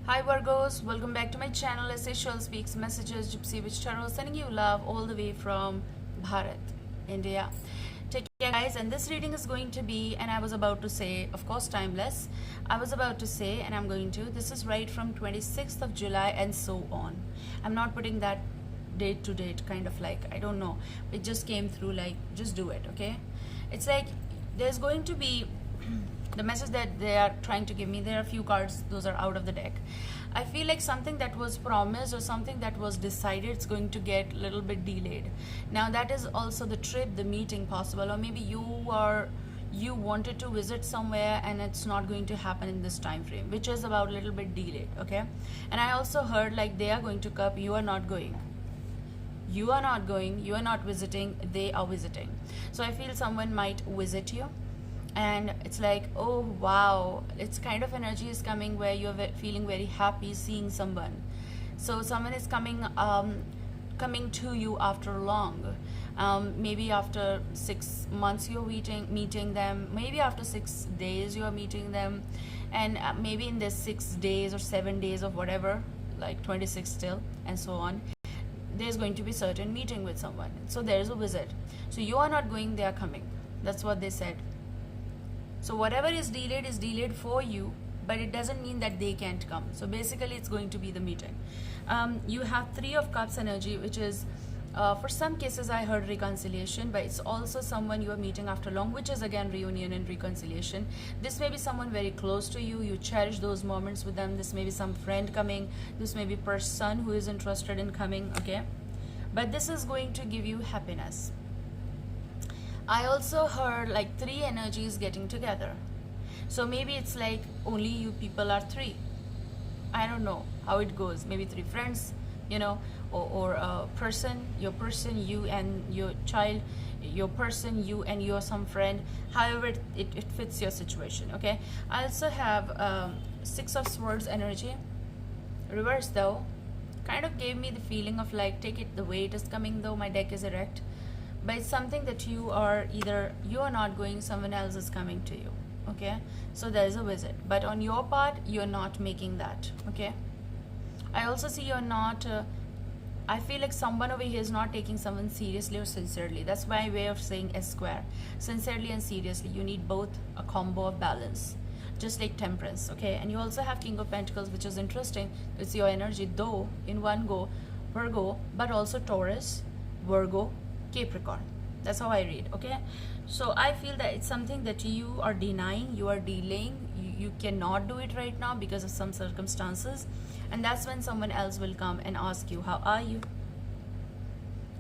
Hi Virgos, welcome back to my channel. Essential Speaks Messages, Gypsy Witch Tarot, sending you love all the way from Bharat, India. Take care guys, and this reading is going to be, and I was about to say, of course timeless. I was about to say, and I'm going to, this is right from 26th of July and so on. I'm not putting that date to date, kind of like, I don't know. It just came through like, just do it, okay? It's like, there's going to be the message that they are trying to give me. There are a few cards, those are out of the deck. I feel like something that was promised or something that was decided, it's going to get a little bit delayed. Now that is also the trip, the meeting possible, or maybe you wanted to visit somewhere and it's not going to happen in this time frame, which is about a little bit delayed, okay? And I also heard like they are going to come, you are not going. You are not going, you are not visiting, they are visiting. So I feel someone might visit you, and it's like, oh wow, it's kind of energy is coming where you're feeling very happy seeing someone. So someone is coming to you after long. Maybe after 6 months you're meeting them, maybe after 6 days you're meeting them, and maybe in the 6 days or 7 days of whatever, like 26 still and so on, there's going to be certain meeting with someone. So there's a visit. So you are not going, they are coming. That's what they said. So whatever is delayed for you, but it doesn't mean that they can't come. So basically it's going to be the meeting. You have Three of Cups energy, which is for some cases I heard reconciliation, but it's also someone you are meeting after long, which is again reunion and reconciliation. This may be someone very close to you. You cherish those moments with them. This may be some friend coming. This may be person who is interested in coming, okay? But this is going to give you happiness. I also heard like three energies getting together. So maybe it's like only you people are three. I don't know how it goes. Maybe three friends, you know, or a person, you and your child, your person, you and your some friend. However, it fits your situation, okay? I also have Six of Swords energy. Reverse though. Kind of gave me the feeling of like, take it the way it is coming though. My deck is erect. But it's something that you are either, you are not going, someone else is coming to you, okay? So there is a visit, but on your part you're not making that, okay? I also see you're not I feel like someone over here is not taking someone seriously or sincerely. That's my way of saying S square, sincerely and seriously. You need both, a combo of balance, just like Temperance, okay? And you also have King of Pentacles, which is interesting. It's your energy though in one go, Virgo, but also Taurus, Virgo, Capricorn. That's how I read, okay? So I feel that it's something that you are denying, you are delaying, you cannot do it right now because of some circumstances, and that's when someone else will come and ask you, how are you?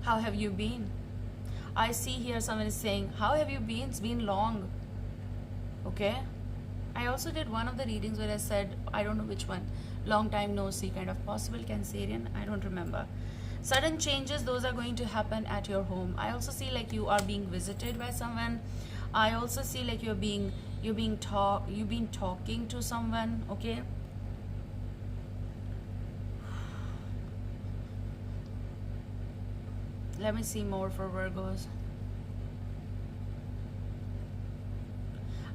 How have you been? I see here someone is saying, how have you been? It's been long, okay? I also did one of the readings where I said, I don't know which one, long time no see, kind of possible Cancerian, I don't remember. Sudden changes, those are going to happen at your home. I also see like you are being visited by someone. I also see like you've been talking to someone, okay? Let me see more for Virgos.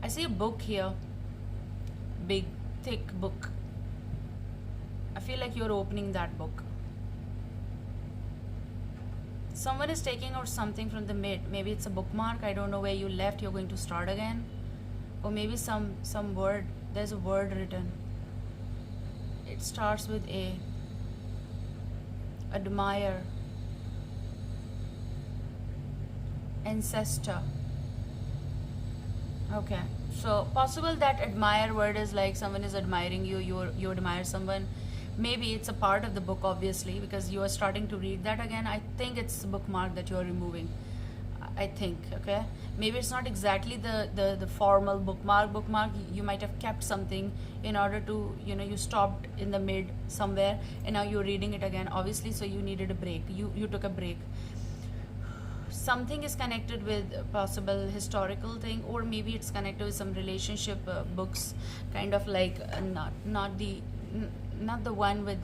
I see a book here, big thick book. I feel like you're opening that book. Someone is taking out something from the mid. Maybe it's a bookmark. I don't know where you left. You're going to start again. Or maybe some word. There's a word written. It starts with A. Admire. Ancestor. Okay. So possible that admire word is like someone is admiring you. You admire someone. Maybe it's a part of the book, obviously, because you are starting to read that again. I think it's a bookmark that you're removing. I think, okay? Maybe it's not exactly the formal bookmark. You might have kept something in order to, you know, you stopped in the mid somewhere and now you're reading it again, obviously, so you needed a break. You took a break. Something is connected with a possible historical thing, or maybe it's connected with some relationship books, kind of like not the one with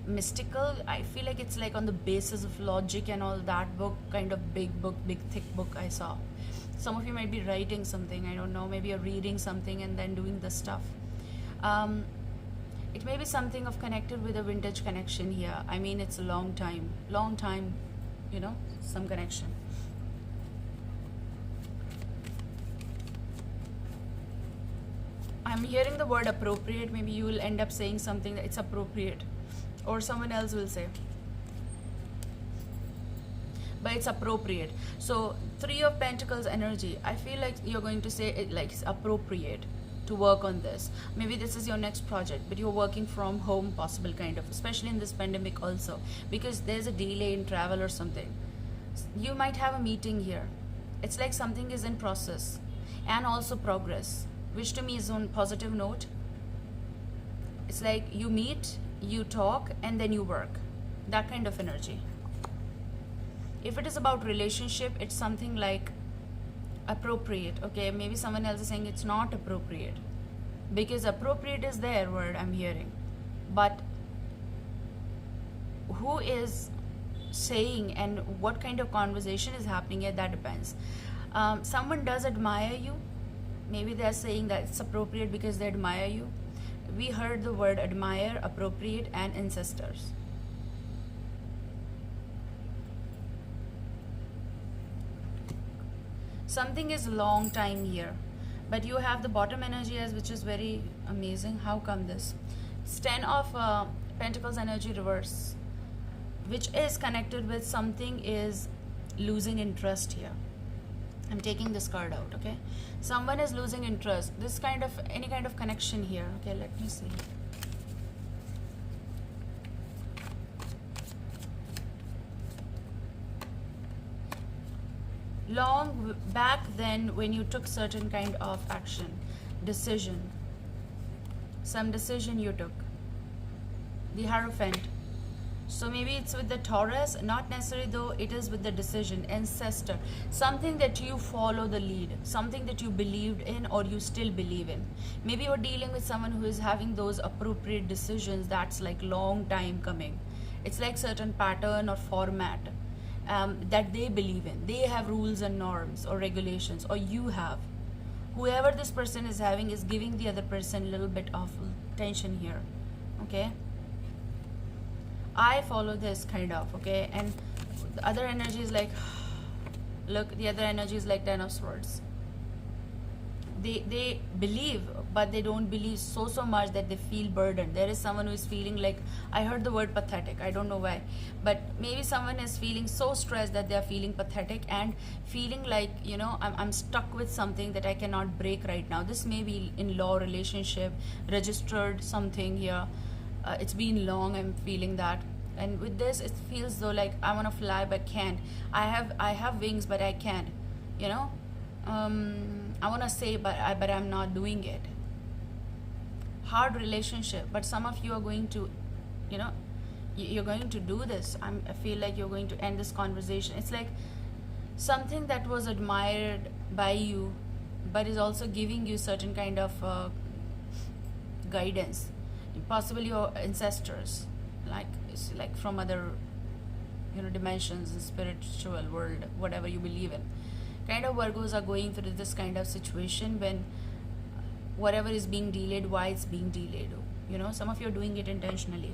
mystical. I feel like it's like on the basis of logic and all that book, kind of big book, big thick book I saw. Some of you might be writing something, I don't know, maybe you're reading something and then doing the stuff. It may be something of connected with a vintage connection here. I mean, it's a long time, you know, some connection. I'm hearing the word appropriate. Maybe you will end up saying something that it's appropriate, or someone else will say, but it's appropriate. So Three of Pentacles energy, I feel like you're going to say it like it's appropriate to work on this. Maybe this is your next project, but you're working from home, possible, kind of, especially in this pandemic also, because there's a delay in travel or something. You might have a meeting here. It's like something is in process and also progress, which to me is on positive note. It's like you meet, you talk, and then you work. That kind of energy. If it is about relationship, it's something like appropriate. Okay, maybe someone else is saying it's not appropriate, because appropriate is their word I'm hearing, but who is saying and what kind of conversation is happening here, that depends. Someone does admire you. Maybe they're saying that it's appropriate because they admire you. We heard the word admire, appropriate, and ancestors. Something is long time here, but you have the bottom energy as, which is very amazing. How come this? It's 10 of Pentacles energy reverse, which is connected with something is losing interest here. I'm taking this card out, okay? Someone is losing interest. This kind of, any kind of connection here. Okay, let me see. Long back then, when you took certain kind of action, decision, some decision you took. The Hierophant. So maybe it's with the Taurus, not necessarily though, it is with the decision, ancestor, something that you follow the lead, something that you believed in or you still believe in. Maybe you're dealing with someone who is having those appropriate decisions that's like long time coming. It's like certain pattern or format that they believe in. They have rules and norms or regulations, or you have. Whoever this person is having is giving the other person a little bit of tension here, okay? I follow this kind of, okay? And the other energy is like, look, the other energy is like 10 of Swords. They believe, but they don't believe so much that they feel burdened. There is someone who is feeling like, I heard the word pathetic, I don't know why, but maybe someone is feeling so stressed that they are feeling pathetic and feeling like, you know, I'm stuck with something that I cannot break right now. This may be in law, relationship, registered something here. It's been long, I'm feeling that. And with this, it feels though like I want to fly but can't. I have wings but I can't, you know. I want to say but I'm not doing it. Hard relationship, but some of you are going to, you know, you're going to do this. I feel like you're going to end this conversation. It's like something that was admired by you but is also giving you certain kind of guidance. Possibly your ancestors, like from other, you know, dimensions, the spiritual world, whatever you believe in. Kind of Virgos are going through this kind of situation when whatever is being delayed, why it's being delayed. You know, some of you are doing it intentionally.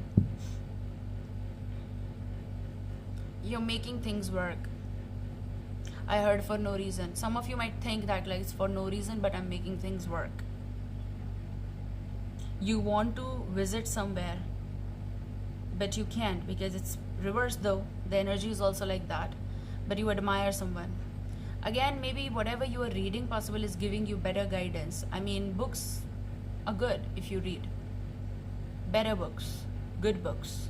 You're making things work. I heard for no reason. Some of you might think that like it's for no reason, but I'm making things work. You want to visit somewhere, but you can't because it's reversed though. The energy is also like that, but you admire someone. Again, maybe whatever you are reading possible is giving you better guidance. I mean, books are good if you read. Better books, good books.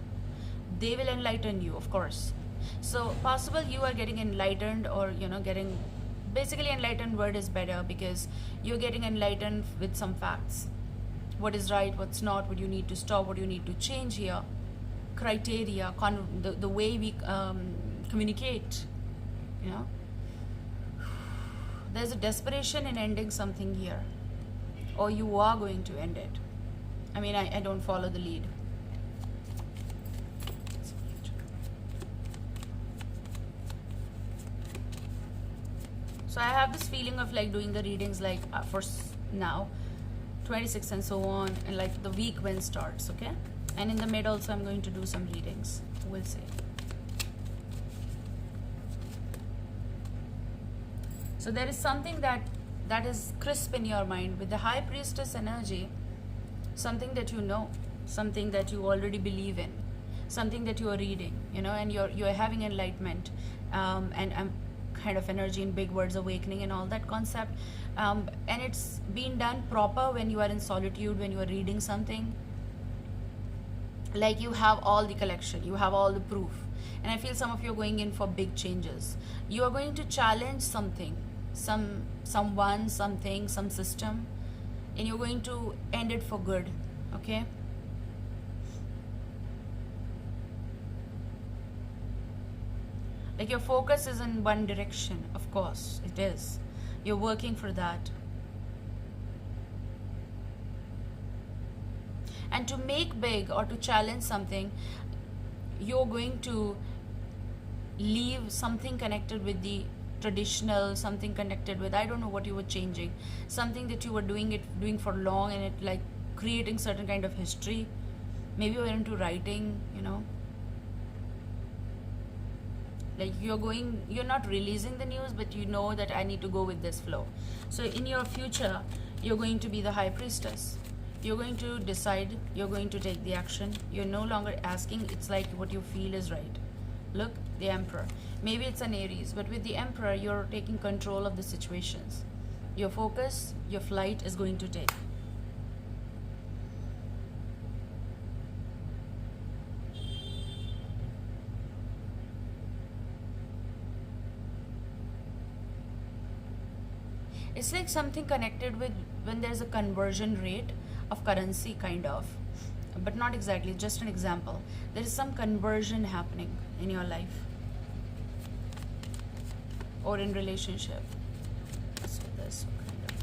They will enlighten you, of course. So possible you are getting enlightened, or, you know, getting, basically enlightened word is better because you're getting enlightened with some facts. What is right, what's not, what you need to stop, what you need to change here, criteria, the way we communicate, you know. There's a desperation in ending something here, or you are going to end it. I mean, I don't follow the lead. So I have this feeling of like doing the readings like for now. 26th, and so on, and like the week when starts. Okay, and in the mid also I'm going to do some readings. We'll see. So there is something that is crisp in your mind with the High Priestess energy, something that you know, something that you already believe in, something that you are reading, you know, and you're having enlightenment, and kind of energy in big words, awakening and all that concept, and it's been done proper when you are in solitude, when you are reading something. Like you have all the collection, you have all the proof, and I feel some of you are going in for big changes. You are going to challenge something, someone, something, some system, and you're going to end it for good. Okay, like your focus is in one direction. Of course it is, you're working for that. And to make big or to challenge something, you're going to leave something connected with the traditional, something connected with, I don't know what you were changing, something that you were doing for long, and it like creating certain kind of history. Maybe you're into writing, you know, like you're not releasing the news, but you know that I need to go with this flow. So in your future, you're going to be the High Priestess. You're going to decide, you're going to take the action. You're no longer asking, it's like what you feel is right. Look, the Emperor. Maybe it's an Aries, but with the Emperor, you're taking control of the situations. Your focus, your flight is going to take. It's like something connected with when there's a conversion rate of currency, kind of, but not exactly, just an example. There is some conversion happening in your life or in relationship. So this kind of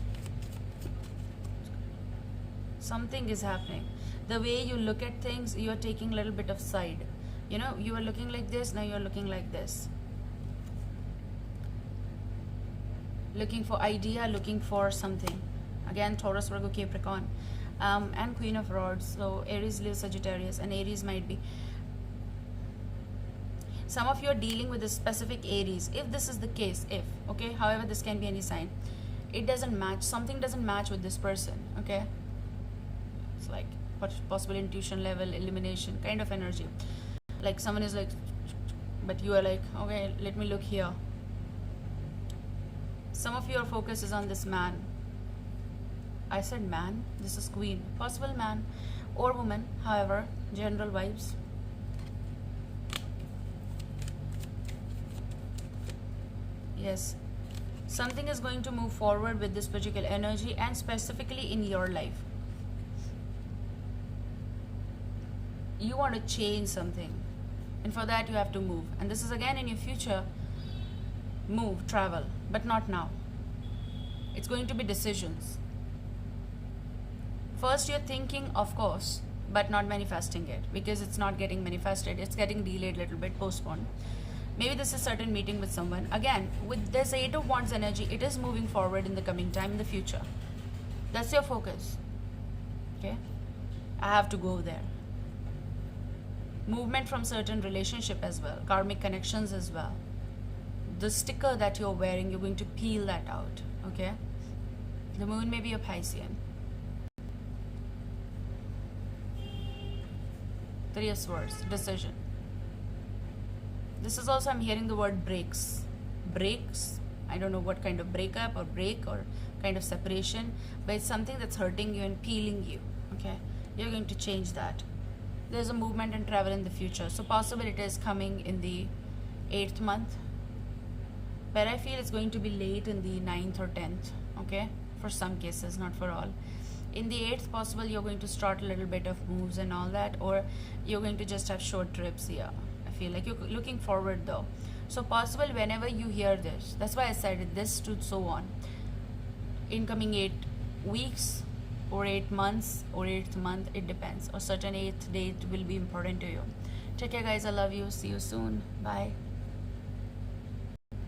something is happening. The way you look at things, you're taking a little bit of side. You know, you were looking like this, now you're looking like this. Looking for idea, looking for something. Again, Taurus, Virgo, Capricorn, and Queen of Rods. So Aries, Leo, Sagittarius, and Aries might be. Some of you are dealing with a specific Aries. If this is the case, okay, however, this can be any sign. It doesn't match. Something doesn't match with this person. Okay, it's like possible intuition level, elimination kind of energy. Like someone is like, but you are like, okay, let me look here. Some of your focus is on this man. I said man, this is Queen. Possible man or woman, however, general vibes. Yes, something is going to move forward with this particular energy, and specifically in your life. You want to change something, and for that you have to move. And this is again in your future. Move, travel, but not now. It's going to be decisions. First you're thinking, of course, but not manifesting it, because it's not getting manifested. It's getting delayed a little bit, postponed. Maybe this is certain meeting with someone. Again, with this 8 of Wands energy, it is moving forward in the coming time, in the future. That's your focus. Okay? I have to go there. Movement from certain relationship as well. Karmic connections as well. The sticker that you're wearing, you're going to peel that out. Okay? The moon may be a Piscean. 3 of Swords. Decision. This is also, I'm hearing the word breaks. Breaks. I don't know what kind of breakup or break or kind of separation, but it's something that's hurting you and peeling you. Okay? You're going to change that. There's a movement and travel in the future. So possible it is coming in the 8th month. But I feel it's going to be late in the 9th or 10th. Okay? For some cases, not for all. In the 8th, possible you're going to start a little bit of moves and all that, or you're going to just have short trips here. I feel like you're looking forward though. So possible whenever you hear this, that's why I said it, this to so on. Incoming 8 weeks or 8 months or 8th month, it depends. Or certain 8th date will be important to you. Take care guys, I love you. See you soon. Bye.